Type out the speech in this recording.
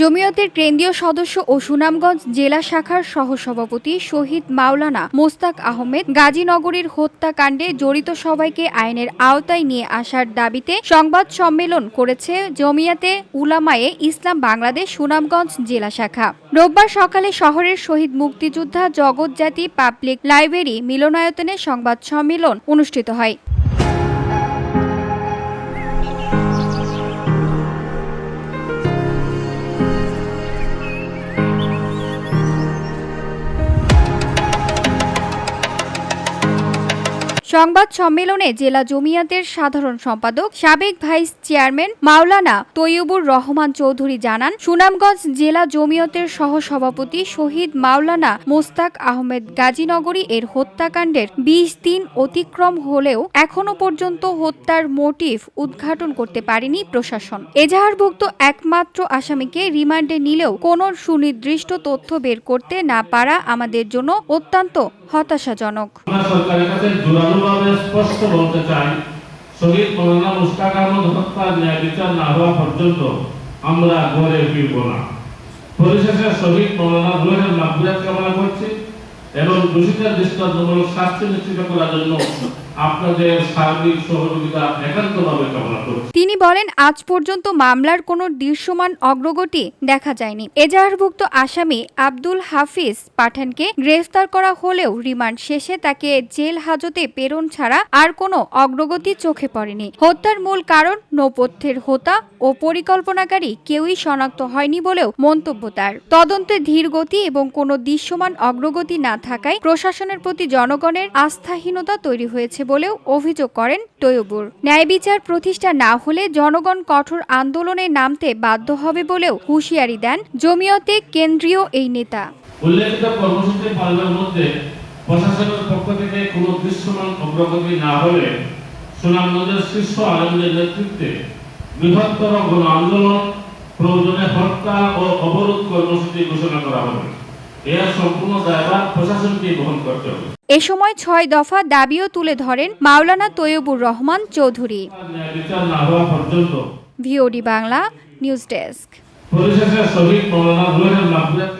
জমিয়তের কেন্দ্রীয় সদস্য ও সুনামগঞ্জ জেলা শাখার সহসভাপতি শহীদ মাওলানা মোস্তাক আহমেদ গাজীনগরীর হত্যাকাণ্ডে জড়িত সবাইকে আইনের আওতায় নিয়ে আসার দাবিতে সংবাদ সম্মেলন করেছে জমিয়াতে উলামায়ে ইসলাম বাংলাদেশ সুনামগঞ্জ জেলা শাখা। রোববার সকালে শহরের শহীদ মুক্তিযোদ্ধা জগৎজাতি পাবলিক লাইব্রেরি মিলনায়তনে সংবাদ সম্মেলন অনুষ্ঠিত হয়। সংবাদ সম্মেলনে জেলা জমিয়াতের সাধারণ সম্পাদক সাবেক ভাইস চেয়ারম্যান মাওলানা তৈয়বুর রহমান চৌধুরী জানান, সুনামগঞ্জ জেলা জমিয়তের সহসভাপতি শহীদ মাওলানা মোস্তাক আহমেদ গাজীনগরী এর হত্যাকাণ্ডের ২০ দিন অতিক্রম হলেও এখনো পর্যন্ত হত্যার মোটিভ উদ্ঘাটন করতে পারেনি প্রশাসন। এজাহারভুক্ত একমাত্র আসামিকে রিমান্ডে নিলেও কোনো সুনির্দিষ্ট তথ্য বের করতে না পারা আমাদের জন্য অত্যন্ত হতাশাজনক। স্পষ্ট বলতে চাই, শহীদ মাওলানা মোস্তাক আহমেদ হত্যার ন্যায় বিচার না হওয়া পর্যন্ত আমরা ঘরে ফিরব না। পরিশেষে শহীদ মাওলানা রুহের মাগফিরাত কামনা করছি এবং দোষীদের দৃষ্টান্তমূলক শাস্তি নিশ্চিত করার জন্য আপনাদের সার্বিক সহযোগিতা একান্তভাবে কামনা করছি। তিনি বলেন, আজ পর্যন্ত মামলার কোনো দৃশ্যমান অগ্রগতি দেখা যায়নি। এজাহারভুক্ত আসামি আব্দুল হাফিজ পাঠানকে গ্রেফতার করা হলেও রিমান্ড শেষে তাকে জেল হাজতে প্রেরণ ছাড়া আর কোনো অগ্রগতি চোখে পড়েনি। হত্যার মূল কারণ নৌপথ্যের হোতা ও পরিকল্পনাকারী কেউই শনাক্ত হয়নি বলেও মন্তব্য তার। তদন্তে ধীর গতি এবং কোনো দৃশ্যমান অগ্রগতি না থাকায় প্রশাসনের প্রতি জনগণের আস্থাহীনতা তৈরি হয়েছে বলেও অভিযোগ করেন তৈয়বুর। ন্যায় বিচার প্রতিষ্ঠা না হলে জনগণ কঠোর আন্দোলনে নামতে বাধ্য হবে বলেও হুঁশিয়ারি দেন জমিয়তে কেন্দ্রীয় এই নেতা। উল্লেখিত কর্মসূচি পালনের মধ্যে প্রশাসনের পক্ষ থেকে কোনো দৃশ্যমান অগ্রগতি না হলে সুনামগঞ্জের শীর্ষ আলেমদের নেতৃত্বে বৃহত্তর গণ আন্দোলন, প্রয়োজনে হরতাল ও অবরোধ কর্মসূচি ঘোষণা করা হবে। এর সম্পূর্ণ দায়ভার প্রশাসনকে বহন করতে হবে। এ সময় ৬ দফা দাবিও তুলে ধরেন মাওলানা Taiyabur Rahman Chowdhury. VOD Bangla news desk. পরিশেষে শহীদ মাওলানা রুহের মাগফিরাত